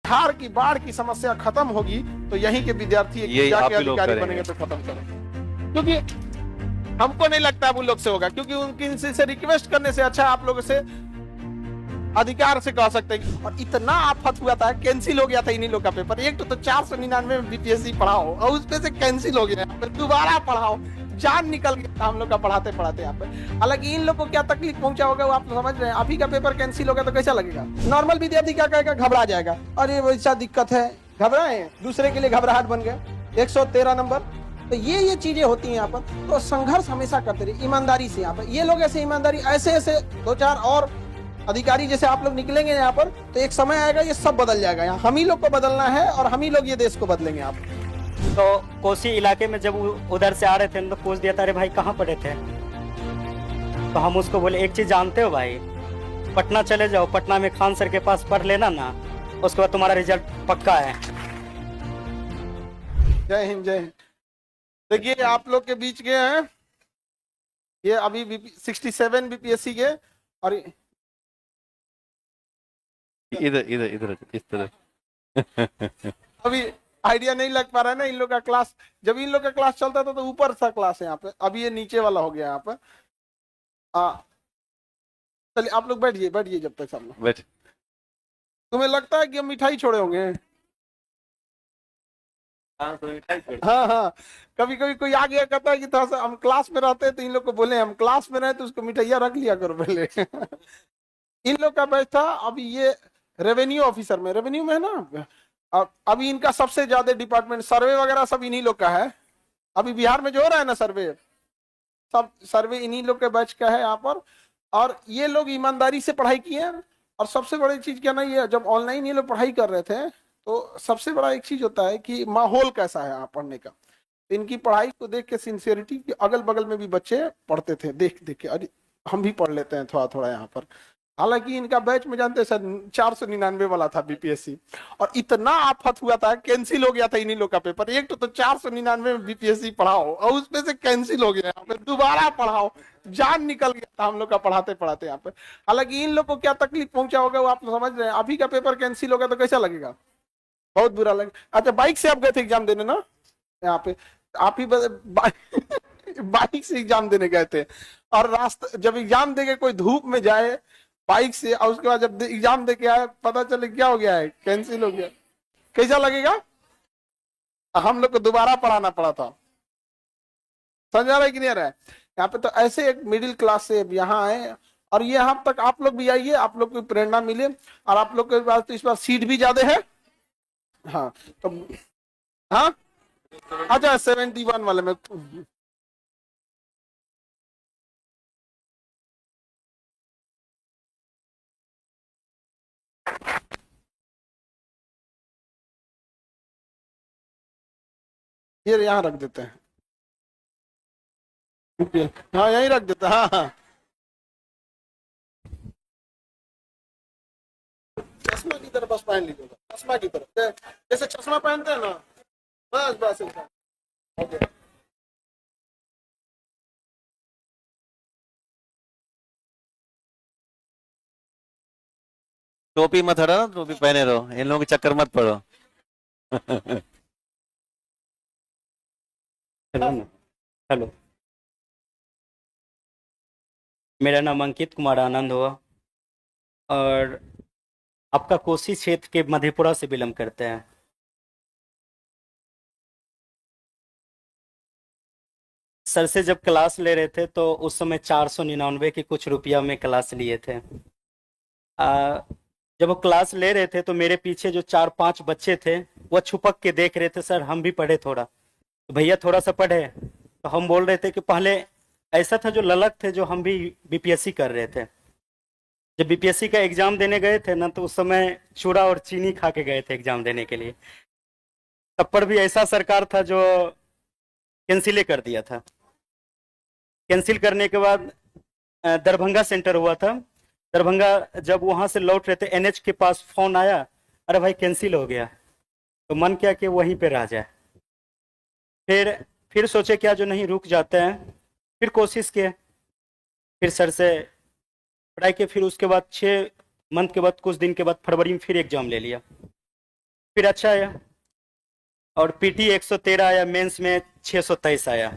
सुखाड़ की बाढ़ की समस्या खत्म होगी तो यहीं के विद्यार्थी यही आप जाके ही लोग अधिकारी करेंगे। बनेंगे तो खत्म करें, क्योंकि हमको नहीं लगता है वो लोग से होगा, क्योंकि उनकी से रिक्वेस्ट करने से अच्छा आप लोगों से अधिकार से कह सकते हैं। और इतना आफत हुआ था, कैंसिल हो गया था इन्हीं लोग का पेपर। एक तो 499 में बीपीएससी पढ़ाओ और उसपे से कैंसिल हो गया, दोबारा पढ़ाओ, जान निकल गया हम लोग का पढ़ाते पढ़ाते यहाँ पे। हालांकि इन लोग को क्या तकलीफ पहुंचा होगा वो आप समझ रहे हैं। अभी का पेपर कैंसिल होगा तो कैसा लगेगा? नॉर्मल विद्यार्थी क्या कहेगा? घबरा जाएगा, अरे वैसा दिक्कत है, घबराए, दूसरे के लिए घबराहट बन गया। 113 नंबर, तो ये चीजें होती हैं यहाँ पर। तो संघर्ष हमेशा करते रहिए ईमानदारी से। यहाँ पर ये लोग ऐसे ईमानदारी, ऐसे ऐसे 2-4 और अधिकारी जैसे आप लोग निकलेंगे यहाँ पर, तो एक समय आएगा ये सब बदल जाएगा। यहाँ हम ही लोग को बदलना है और हम ही लोग ये देश को बदलेंगे। आप तो कोसी इलाके में जब उधर से आ रहे थे तो पूछ दिया था, अरे भाई कहाँ पढ़े थे? तो हम उसको बोले एक चीज जानते हो भाई, पटना चले जाओ, पटना में खान सर के पास पढ़ लेना ना, उसके बाद तुम्हारा रिजल्ट पक्का है। जय हिंद, जय हिंद। देखिए आप लोग के बीच के हैं ये अभी 67 बीपीएससी के, और इधर इधर इधर इस तरफ। अभी आइडिया नहीं लग पा रहा है ना इन लोग का क्लास। जब इन लोग का क्लास चलता था तो ऊपर सा क्लास है यहाँ पे, अभी ये नीचे वाला हो गया यहाँ पे। चलिए आप लोग बैठिए, बैठिए जब तक सब लोग बैठ। तुम्हें लगता है कि हम मिठाई छोड़े होंगे? हाँ हाँ, कभी कभी कोई आ गया कहता है कि थोड़ा सा हम क्लास में रहते हैं तो इन लोग को बोले हम क्लास में रहे तो उसको मिठाइया रख लिया करो पहले। इन लोग का बैच था। अभी ये रेवेन्यू ऑफिसर में, रेवेन्यू में है ना, अभी इनका सबसे ज्यादा डिपार्टमेंट सर्वे वगैरह सब इन्हीं लोग का है। अभी बिहार में जो हो रहा है ना सर्वे, सब सर्वे इन्हीं लोग के बैच का है यहाँ पर। और ये लोग ईमानदारी से पढ़ाई किए हैं। और सबसे बड़ी चीज क्या ना, ये जब ऑनलाइन ये लोग पढ़ाई कर रहे थे तो सबसे बड़ा एक चीज होता है कि माहौल कैसा है यहाँ पढ़ने का। इनकी पढ़ाई को देख के सिंसियरिटी, अगल बगल में भी बच्चे पढ़ते थे देख देख के, अरे हम भी पढ़ लेते हैं थोड़ा थोड़ा यहाँ पर। हालांकि इनका बैच में जानते हैं सर 499 वाला था बीपीएससी, और इतना आफत हुआ था, कैंसिल हो गया था इन्हीं लोग का पेपर। एक तो 499 में बीपीएससी पढ़ाओ और उसपे से कैंसिल हो गया, यहाँ पे दोबारा पढ़ाओ, जान निकल गया था हम लोग का पढ़ाते पढ़ाते यहाँ पे। हालांकि इन लोग को क्या तकलीफ पहुंचा होगा वो आप समझ रहे हैं। अभी का पेपर कैंसिल होगा तो कैसा लगेगा? बहुत बुरा लगेगा। अच्छा, बाइक से आप गए थे एग्जाम देने ना यहाँ पे? आप ही बाइक से एग्जाम देने गए थे, और रास्ता जब एग्जाम देके कोई धूप में जाए बाइक से, और उसके बाद जब एग्जाम दे के आए पता चले क्या हो गया है, कैंसिल हो गया, कैसा लगेगा? हम लोग को दोबारा पढ़ाना पड़ा था। समझ आ रहा है कि नहीं आ रहा है? यहाँ पे तो ऐसे एक मिडिल क्लास से यहाँ आए, और ये यहाँ तक आप लोग भी आइए, आप लोग को प्रेरणा मिले। और आप लोग के पास तो इस बार सीट भी ज्यादा है। हाँ तो हाँ, अच्छा 71 वाले में ये यहाँ रख देते हैं। हाँ यहीं रख देते हैं। हाँ हाँ, चश्मा की तरफ बस पहन लीजिएगा, चश्मा की तरफ, जैसे चश्मा पहनते हैं ना, बस बस ऐसा। ओके, टोपी मत हटाना, टोपी पहने रहो, इन लोगों के चक्कर मत पड़ो। हेलो हेलो, मेरा नाम अंकित कुमार आनंद हुआ, और आपका कोसी क्षेत्र के मधेपुरा से बिलोंग करते हैं। सर से जब क्लास ले रहे थे तो उस समय 499 के कुछ रुपया में क्लास लिए थे। जब वो क्लास ले रहे थे तो मेरे पीछे जो 4-5 बच्चे थे वो छुपक के देख रहे थे, सर हम भी पढ़े थोड़ा, तो भैया थोड़ा सा पढ़े। तो हम बोल रहे थे कि पहले ऐसा था, जो ललक थे, जो हम भी बीपीएससी कर रहे थे। जब बीपीएससी का एग्जाम देने गए थे ना, तो उस समय चूड़ा और चीनी खा के गए थे एग्जाम देने के लिए। तब पर भी ऐसा सरकार था जो कैंसिल कर दिया था। कैंसिल करने के बाद दरभंगा सेंटर हुआ था। दरभंगा जब वहां से लौट रहे थे, एनएच के पास फोन आया, अरे भाई कैंसिल हो गया। तो मन किया कि वहीं पे रह जाए। फिर सोचे क्या जो नहीं रुक जाते हैं, फिर कोशिश किए, फिर सर से पढ़ाई के, फिर उसके बाद 6 मंथ के बाद, कुछ दिन के बाद फरवरी में फिर एग्जाम ले लिया। फिर अच्छा आया, और पीटी 113 आया, मेंस में 623 आया।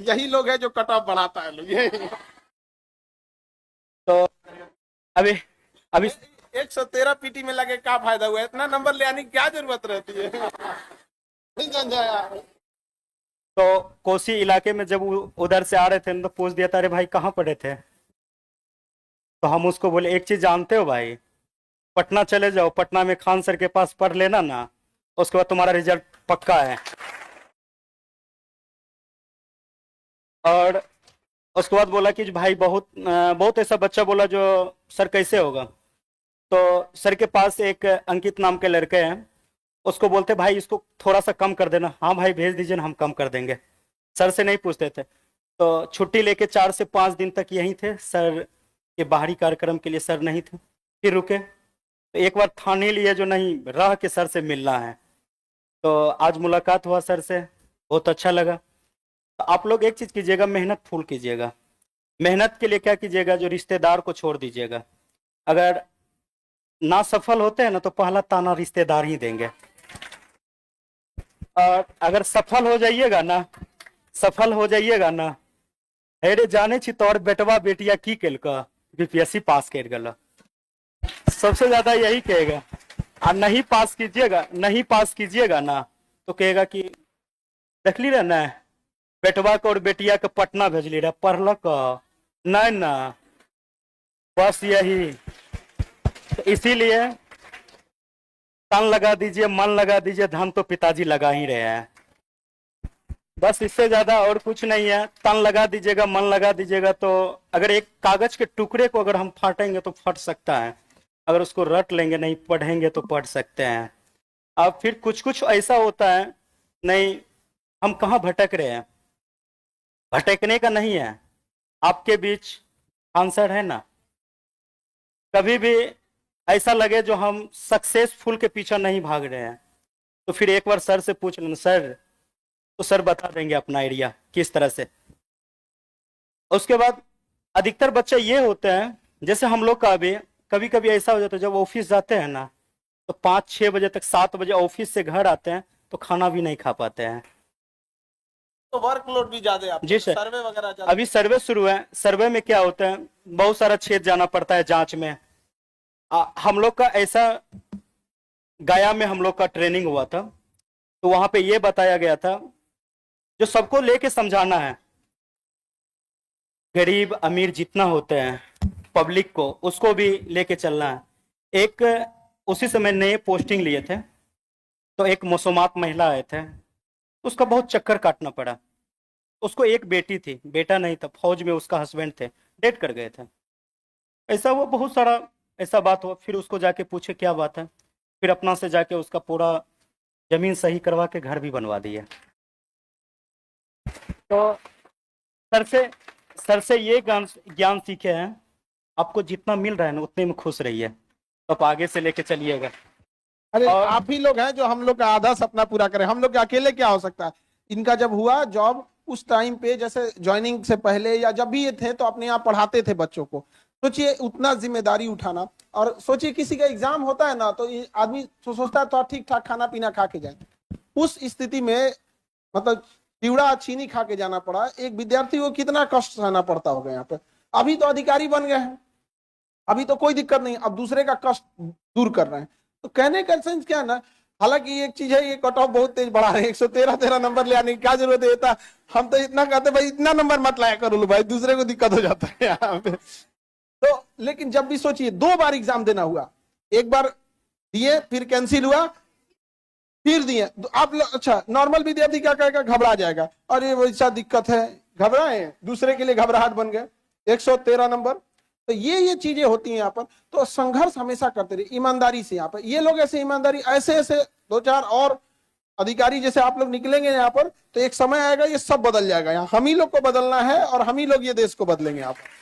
यही लोग है जो कट ऑफ बढ़ाता है लोग, ये तो अभी अभी 113 पीटी में लगे क्या फायदा हुआ, इतना नंबर ले आने की क्या जरूरत रहती है। नहीं समझा यार। तो कोसी इलाके में जब उधर से आ रहे थे तो पूछ दिया था, अरे भाई कहाँ पढ़े थे? तो हम उसको बोले एक चीज जानते हो भाई, पटना चले जाओ, पटना में खान सर के पास पढ़ लेना ना, उसके बाद तुम्हारा रिजल्ट पक्का है। और उसके बाद बोला कि भाई बहुत ऐसा बच्चा बोला जो सर कैसे होगा। तो सर के पास एक अंकित नाम के लड़के हैं, उसको बोलते भाई इसको थोड़ा सा कम कर देना। हाँ भाई भेज दीजिए ना, हम कम कर देंगे। सर से नहीं पूछते थे। तो छुट्टी लेके 4 से 5 दिन तक यहीं थे, सर के बाहरी कार्यक्रम के लिए सर नहीं थे। फिर रुके तो एक बार ठान ही लिए जो नहीं रह के सर से मिलना है। तो आज मुलाकात हुआ सर से, बहुत अच्छा लगा। तो आप लोग एक चीज कीजिएगा, मेहनत फुल कीजिएगा। मेहनत के लिए क्या कीजिएगा, जो रिश्तेदार को छोड़ दीजिएगा। अगर ना सफल होते हैं ना तो पहला ताना रिश्तेदार ही देंगे, और अगर सफल हो जाइएगा ना, अरे जाने छी तोर बेटवा बेटिया की केलका, बीपीएससी पास कर गला, सबसे ज्यादा यही कहेगा। और नहीं पास कीजिएगा ना तो कहेगा कि देखली रहे ना बेटवा को और बेटिया के पटना भेजली रहे, पढ़लक नहीं ना, बस यही। तो इसीलिए तन लगा दीजिए, मन लगा दीजिए, धन तो पिताजी लगा ही रहे हैं। बस इससे ज्यादा और कुछ नहीं है। तन लगा दीजिएगा, मन लगा दीजिएगा। तो अगर एक कागज के टुकड़े को अगर हम फाटेंगे तो फट सकता है, अगर उसको रट लेंगे, नहीं पढ़ेंगे तो पढ़ सकते हैं। अब फिर कुछ कुछ ऐसा होता है, नहीं हम कहाँ भटक रहे हैं, भटकने का नहीं है। आपके बीच आंसर है ना, कभी भी ऐसा लगे जो हम सक्सेसफुल के पीछे नहीं भाग रहे हैं, तो फिर एक बार सर से पूछ लेना, सर, तो सर बता देंगे अपना एरिया किस तरह से। उसके बाद अधिकतर बच्चे ये होते हैं, जैसे हम लोग का भी कभी कभी ऐसा हो जाता है, जब ऑफिस जाते हैं ना तो 5-6 बजे तक, 7 बजे ऑफिस से घर आते हैं तो खाना भी नहीं खा पाते हैं। तो वर्कलोड भी ज्यादा है आपको, जी सर। सर्वे वगैरह ज्यादा। अभी सर्वे शुरू है। सर्वे में क्या होता है, बहुत सारा क्षेत्र जाना पड़ता है जांच में। हम लोग का ऐसा, गया में हम लोग का ट्रेनिंग हुआ था, तो वहां पे ये बताया गया था, जो सबको लेके समझाना है, गरीब अमीर जितना होते हैं पब्लिक को, उसको भी लेके चलना है। एक उसी समय नए पोस्टिंग लिए थे, तो एक मौसमात महिला आए थे, उसका बहुत चक्कर काटना पड़ा। उसको एक बेटी थी, बेटा नहीं था, फौज में उसका हस्बैंड थे, डेट कर गए थे। ऐसा हुआ, बहुत सारा ऐसा बात हुआ। फिर उसको जाके पूछे क्या बात है, फिर अपना से जाके उसका पूरा जमीन सही करवा के घर भी बनवा दिया। तो सर से ये ज्ञान सीखे हैं, आपको जितना मिल रहा है ना उतने में खुश रहिए, तो आप आगे से लेके चलिएगा। अरे आप ही लोग हैं जो हम लोग का आधा सपना पूरा करें। हम लोग के अकेले क्या हो सकता है। इनका जब हुआ जॉब, उस टाइम पे जैसे ज्वाइनिंग से पहले या जब भी ये थे तो अपने यहाँ पढ़ाते थे बच्चों को। सोचिए उतना जिम्मेदारी उठाना, और सोचिए किसी का एग्जाम होता है ना तो आदमी सोचता है तो ठीक ठाक खाना पीना खा के जाए, उस स्थिति में मतलब चिवड़ा चीनी खा के जाना पड़ा। एक विद्यार्थी को कितना कष्ट सहना पड़ता होगा यहाँ पे। अभी तो अधिकारी बन गए हैं, अभी तो कोई दिक्कत नहीं, अब दूसरे का कष्ट दूर कर रहे हैं। तो कहने का सेंस क्या है ना, हालांकि एक चीज है, ये कट ऑफ बहुत तेज बढ़ा रहे हैं, 113 नंबर ले आने की क्या जरूरत है। था हम तो इतना कहते भाई इतना नंबर मत लाया करो भाई, दूसरे को दिक्कत हो जाता है यहाँ पे। तो लेकिन जब भी सोचिए 2 बार एग्जाम देना हुआ, एक बार दिए फिर कैंसिल हुआ, फिर दिए। तो आप अच्छा नॉर्मल विद्यार्थी क्या कहेगा, घबरा जाएगा, अरे वैसा दिक्कत है, घबराए, दूसरे के लिए घबराहट बन गए। 113 नंबर, तो ये चीजें होती हैं यहाँ पर। तो संघर्ष हमेशा करते रहिए ईमानदारी से। यहाँ पर ये लोग ऐसे ईमानदारी, ऐसे 2-4 और अधिकारी जैसे आप लोग निकलेंगे यहाँ पर, तो एक समय आएगा ये सब बदल जाएगा। यहाँ हम ही लोग को बदलना है और हम ही लोग ये देश को बदलेंगे। यहाँ पर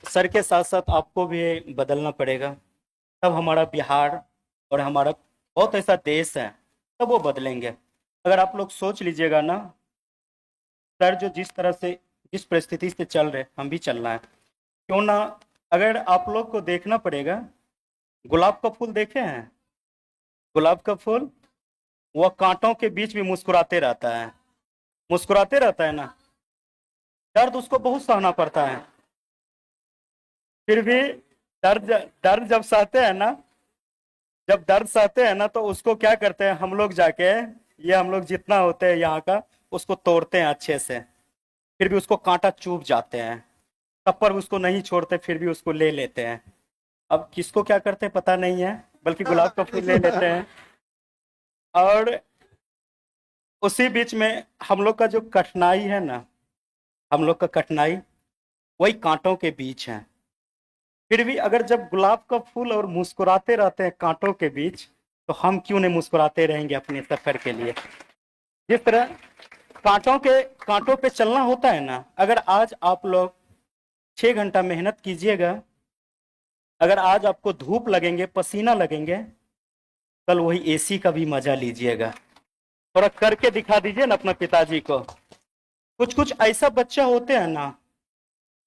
सर के साथ साथ आपको भी बदलना पड़ेगा, तब हमारा बिहार और हमारा बहुत ऐसा देश है, तब वो बदलेंगे। अगर आप लोग सोच लीजिएगा ना, सर जो जिस तरह से जिस परिस्थिति से चल रहे हम भी चलना है। क्यों ना, अगर आप लोग को देखना पड़ेगा, गुलाब का फूल देखे हैं? गुलाब का फूल वह कांटों के बीच भी मुस्कुराते रहता है, मुस्कुराते रहता है ना। दर्द उसको बहुत सहना पड़ता है, फिर भी दर्द जब सहते हैं ना, जब दर्द सहते हैं ना, तो उसको क्या करते हैं हम लोग जाके, ये हम लोग जितना होते हैं यहाँ का, उसको तोड़ते हैं अच्छे से, फिर भी उसको कांटा चुभ जाते हैं, तब पर उसको नहीं छोड़ते, फिर भी उसको ले लेते हैं। अब किसको क्या करते हैं पता नहीं है, बल्कि गुलाब का फूल ले लेते हैं। और उसी बीच में हम लोग का जो कठिनाई है ना, हम लोग का कठिनाई वही कांटों के बीच है। फिर भी अगर जब गुलाब का फूल और मुस्कुराते रहते हैं कांटों के बीच, तो हम क्यों नहीं मुस्कुराते रहेंगे अपने सफर के लिए। जिस तरह कांटों पे चलना होता है ना, अगर आज आप लोग 6 घंटा मेहनत कीजिएगा, अगर आज आपको धूप लगेंगे, पसीना लगेंगे, कल वही एसी का भी मजा लीजिएगा। थोड़ा करके दिखा दीजिए ना अपना पिताजी को। कुछ कुछ ऐसा बच्चा होते हैं ना,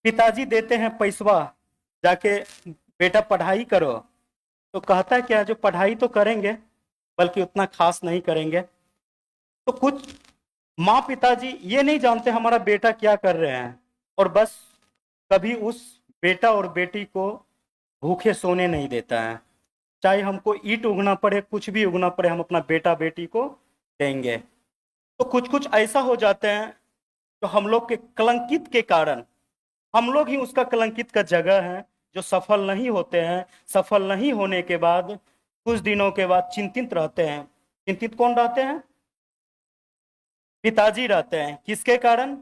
पिताजी देते हैं पैसवा, जाके बेटा पढ़ाई करो, तो कहता है क्या, जो पढ़ाई तो करेंगे बल्कि उतना खास नहीं करेंगे। तो कुछ माँ पिताजी ये नहीं जानते हमारा बेटा क्या कर रहे हैं, और बस कभी उस बेटा और बेटी को भूखे सोने नहीं देता है। चाहे हमको ईंट उगना पड़े, कुछ भी उगना पड़े, हम अपना बेटा बेटी को देंगे। तो कुछ कुछ ऐसा हो जाते हैं तो हम लोग के कलंकित के कारण, हम लोग ही उसका कलंकित का जगह है, जो सफल नहीं होते हैं। सफल नहीं होने के बाद कुछ दिनों के बाद चिंतित रहते हैं। चिंतित कौन रहते हैं? पिताजी रहते हैं। किसके कारण?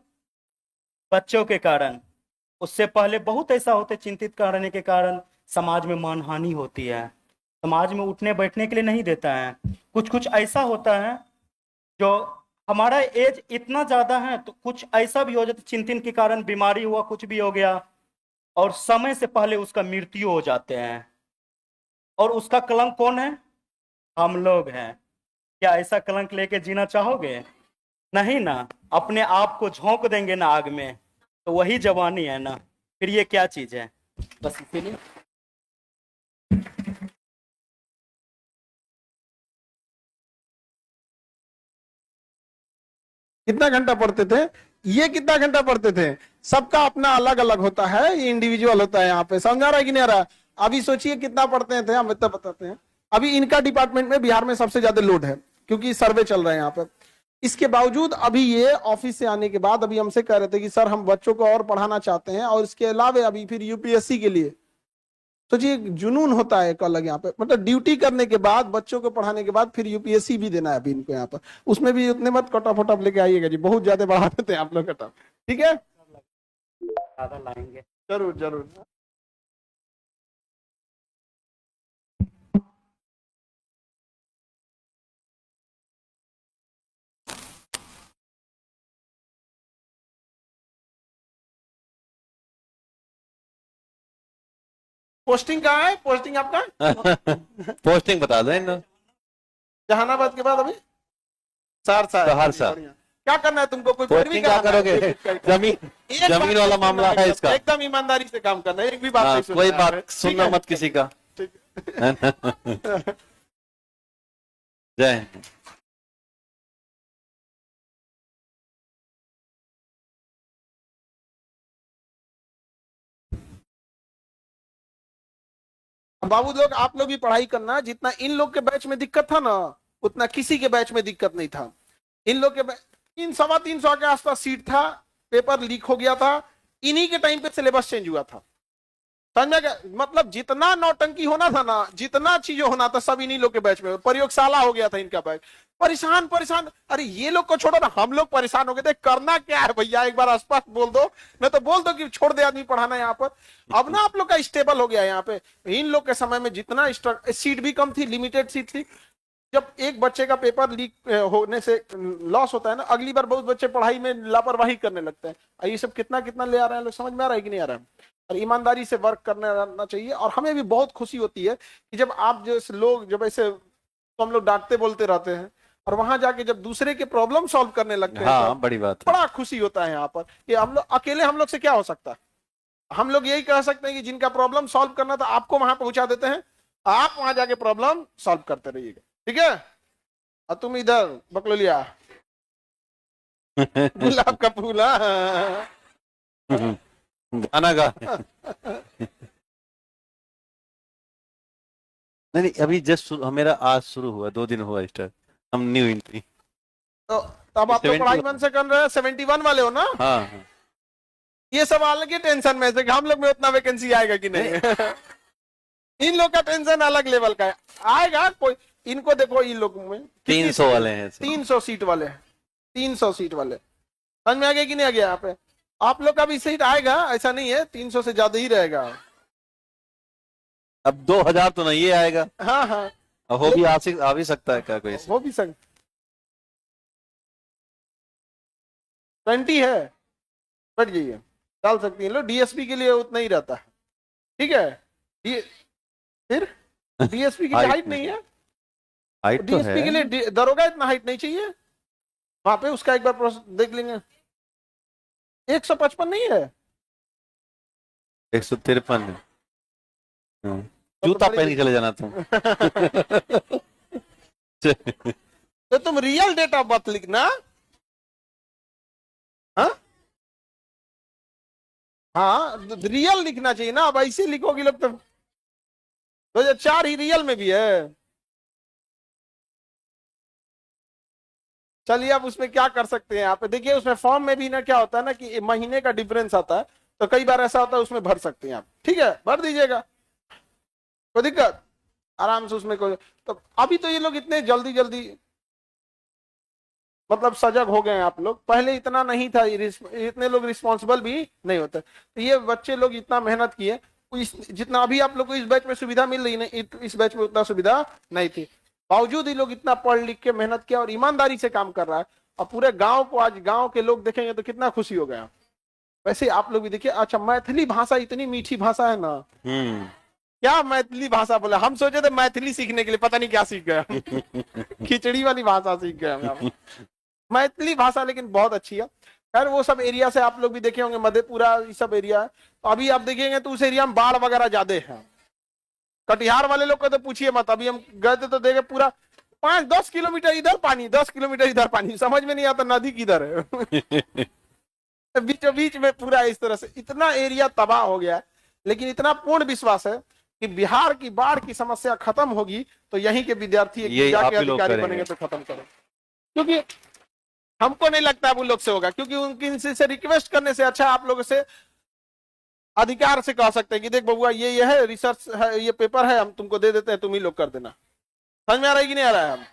बच्चों के कारण। उससे पहले बहुत ऐसा होते चिंतित करने के कारण समाज में मानहानि होती है, समाज में उठने बैठने के लिए नहीं देता है। कुछ कुछ ऐसा होता है जो हमारा एज इतना ज्यादा है, तो कुछ ऐसा भी हो जाता, चिंतन के कारण बीमारी हुआ, कुछ भी हो गया, और समय से पहले उसका मृत्यु हो जाते हैं। और उसका कलंक कौन है? हम लोग हैं। क्या ऐसा कलंक लेके जीना चाहोगे? नहीं ना। अपने आप को झोंक देंगे ना आग में, तो वही जवानी है ना। फिर ये क्या चीज है? बस इसीलिए कितना घंटा पढ़ते थे? ये कितना घंटा पढ़ते थे? सबका अपना अलग अलग होता है, ये इंडिविजुअल होता है। यहाँ पे समझा रहा है कि नहीं आ रहा? अभी सोचिए कितना पढ़ते थे, हम इतना बताते हैं। अभी इनका डिपार्टमेंट में बिहार में सबसे ज्यादा लोड है, क्योंकि सर्वे चल रहा है यहाँ पे। इसके बावजूद अभी ये ऑफिस से आने के बाद अभी हमसे कह रहे थे कि सर हम बच्चों को और पढ़ाना चाहते हैं, और इसके अलावा अभी फिर यूपीएससी के लिए। सोचिए जुनून होता है एक अलग यहाँ पे, मतलब ड्यूटी करने के बाद, बच्चों को पढ़ाने के बाद फिर यूपीएससी भी देना है अभी इनको यहाँ पर। उसमें भी उतने मत कट ऑफ लेके आइएगा जी, बहुत ज्यादा बढ़ा देते हैं आप लोग कट ऑफ। ठीक है, ज्यादा लाएंगे। जरूर जरूर। पोस्टिंग कहाँ है? पोस्टिंग आपका पोस्टिंग बता दें ना। जहानाबाद के बाद अभी सहरसा है। सहरसा। बढ़िया। क्या करना है तुमको? कोई पोस्टिंग क्या करोगे? जमीन वाला मामला है इसका। एकदम ईमानदारी से काम करना है, एक भी बात हाँ, नहीं सुनना कोई है। बात सुनना मत किसी का। ठीक है। जय हिंद। बाबू लोग, आप लोग भी पढ़ाई करना। जितना इन लोग के बैच में दिक्कत था ना, उतना किसी के बैच में दिक्कत नहीं था। इन लोग के 300 के आसपास सीट था, पेपर लीक हो गया था, इन्हीं के टाइम पे सिलेबस चेंज हुआ था। समझ में गया? मतलब जितना नौटंकी होना था ना, जितना चीजें होना था, सब इन्हीं लोग के बैच में। प्रयोगशाला हो गया था इनका बैच। परेशान परेशान, अरे ये लोग को छोड़ो ना, हम लोग परेशान हो गए थे। करना क्या है भैया, एक बार स्पष्ट बोल दो, मैं तो बोल दो कि छोड़ दे आदमी पढ़ाना यहाँ पर। अब ना आप लोग का स्टेबल हो गया यहाँ पे। इन लोग के समय में जितना सीट भी कम थी, लिमिटेड सीट थी। जब एक बच्चे का पेपर लीक होने से लॉस होता है ना, अगली बार बहुत बच्चे पढ़ाई में लापरवाही करने लगते हैं। ये सब कितना कितना ले आ रहे हैं लोग, समझ में आ रहा है कि नहीं आ रहा है? और ईमानदारी से वर्क करना चाहिए। और हमें भी बहुत खुशी होती है कि जब आप जैसे लोग, जब ऐसे तो हम लोग डांटते बोलते रहते हैं, और वहां जाके जब दूसरे के प्रॉब्लम सॉल्व करने लगते हैं हाँ तो बड़ी बात है। बड़ा खुशी होता है यहाँ पर कि हम लोग अकेले, हम लोग से क्या हो सकता है। हम लोग यही कह सकते हैं कि जिनका प्रॉब्लम सॉल्व करना था आपको वहां पहुंचा देते हैं, आप वहां जाके प्रॉब्लम सॉल्व करते रहिएगा, ठीक है। और तुम इधर बकलोलिया गुलाब का फूल। हाँ। गाना गा। नहीं अभी जस्ट मेरा आज शुरू हुआ, 2 दिन हुआ स्टार्ट, हम न्यू एंट्री। तो तब आप तो 71 पढ़ाई मन से कर रहे हैं, 71 वाले हो ना। हाँ हाँ। ये सब अलग ही टेंशन में से कि हम लोग में उतना वैकेंसी आएगा कि नहीं। इन लोग का टेंशन अलग लेवल का है, आएगा कोई। इनको देखो, इन लोग में 300 वाले हैं। 300 सीट वाले हैं, 300 सीट वाले। समझ में आ गया कि नहीं आ गया। यहाँ पे आप लोग का भी सीट आएगा, ऐसा नहीं है, 300 से ज्यादा ही रहेगा। अब 2000 तो नहीं आएगा। हाँ हाँ, अब हो भी आ भी सकता है क्या कोई? हो भी सकता। 20 है, बैठ जाइए, डाल सकती है। लो डीएसपी के लिए उतना ही रहता है, ठीक है। फिर डीएसपी की हाइट नहीं है, हाइट तो डीएसपी के है। लिए दरोगा इतना हाइट नहीं चाहिए। वहां पे उसका एक बार प्रोसेस देख लेंगे। 155 नहीं है, 153 है। जूता पहन के चले जाना तुम। तो तुम रियल डेट ऑफ बर्थ लिखना। हाँ हाँ, रियल लिखना चाहिए ना। अब ऐसे लिखोगे लोग तो 2004 ही रियल में भी है। चलिए, अब उसमें क्या कर सकते हैं। यहाँ पे देखिए, उसमें फॉर्म में भी ना क्या होता है ना कि महीने का डिफरेंस आता है, तो कई बार ऐसा होता है उसमें भर सकते हैं आप, ठीक है, भर दीजिएगा, कोई दिक्कत, आराम से उसमें कोई। तो अभी तो ये लोग इतने जल्दी जल्दी मतलब सजग हो गए हैं आप लोग, पहले इतना नहीं था, इतने लोग रिस्पॉन्सिबल भी नहीं होते। तो ये बच्चे लोग इतना मेहनत किए, जितना अभी आप लोग को इस बैच में सुविधा मिल रही है, इस बैच में उतना सुविधा नहीं थी। बावजूद ही लोग इतना पढ़ लिख के मेहनत किया और ईमानदारी से काम कर रहा है। और पूरे गांव को आज गांव के लोग देखेंगे तो कितना खुशी हो गया। वैसे आप लोग भी देखिए। अच्छा, मैथिली भाषा इतनी मीठी भाषा है ना। क्या मैथिली भाषा बोला, हम सोचे थे मैथिली सीखने के लिए, पता नहीं क्या सीख गए। खिचड़ी वाली भाषा सीख गए। मैथिली भाषा लेकिन बहुत अच्छी है। खैर, वो सब एरिया से आप लोग भी देखे होंगे, मधेपुरा ये सब एरिया है। तो अभी आप देखेंगे तो उस एरिया में बाढ़ वगैरह ज्यादा है। कटिहार वाले लोग को तो पूछिए मत। अभी हम गए थे तो देखे पूरा 5-10 किलोमीटर इधर पानी, 10 किलोमीटर इधर पानी, समझ में नहीं आता नदी किधर है। बीचों बीच में पूरा इस तरह से इतना एरिया तबाह हो गया। लेकिन इतना पूर्ण विश्वास है कि बिहार की बाढ़ की समस्या खत्म होगी तो यहीं के विद्यार्थी जाके अधिकारी बनेंगे तो खत्म करें। क्योंकि हमको नहीं लगता वो लोग से होगा, क्योंकि उनकी से रिक्वेस्ट करने से अच्छा आप लोगों से अधिकार से कह सकते हैं कि देख बबुआ, ये है रिसर्च है, ये पेपर है, हम तुमको दे देते हैं, तुम ही लोग कर देना। समझ में आ रहा है कि नहीं आ रहा है? हम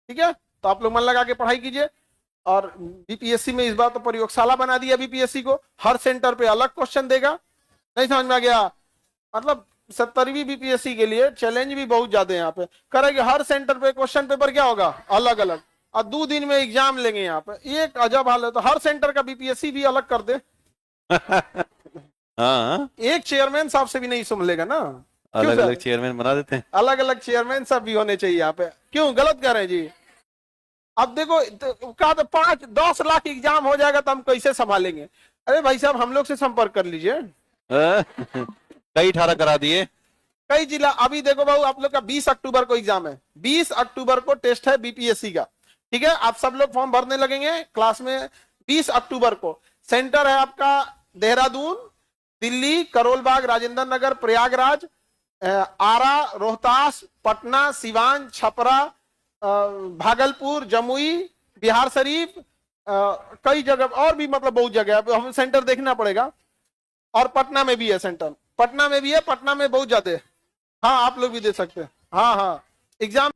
ठीक है, तो आप लोग मन लगा के पढ़ाई कीजिए। और बीपीएससी में इस बार तो प्रयोगशाला बना दिया बीपीएससी को, हर सेंटर पे अलग क्वेश्चन देगा। नहीं समझ में आ गया? मतलब 70वीं बीपीएससी के लिए चैलेंज भी बहुत ज्यादा है। यहाँ पे करेंगे हर सेंटर पे क्वेश्चन पेपर क्या होगा, अलग अलग, और 2 दिन में एग्जाम लेंगे। यहाँ पे एक अजब हाल है। तो हर सेंटर का बीपीएससी भी अलग कर दे। हाँ, एक चेयरमैन साहब से भी नहीं सुन लेगा ना। अलग अलग चेयरमैन बना देते हैं। अलग अलग चेयरमैन सब भी होने चाहिए यहाँ पे। क्यों गलत कर रहे हैं जी? अब देखो कहा तो 5-10 लाख एग्जाम हो जाएगा तो हम कैसे संभालेंगे? अरे भाई साहब, हम लोग से संपर्क कर लीजिए। कई 18 करा दिए, कई जिला। अभी देखो बाबू, आप लोग का 20 अक्टूबर को एग्जाम है, 20 अक्टूबर को टेस्ट है बीपीएससी का, ठीक है। आप सब लोग फॉर्म भरने लगेंगे क्लास में 20 अक्टूबर को। सेंटर है आपका देहरादून, दिल्ली, करोलबाग, राजेंद्र नगर, प्रयागराज, आरा, रोहतास, पटना, सिवान, छपरा, भागलपुर, जमुई, बिहार शरीफ, कई जगह और भी, मतलब बहुत जगह हमें सेंटर देखना पड़ेगा। और पटना में भी है सेंटर, पटना में भी है, पटना में बहुत ज्यादा है। हाँ, आप लोग भी दे सकते हैं। हाँ हाँ, एग्जाम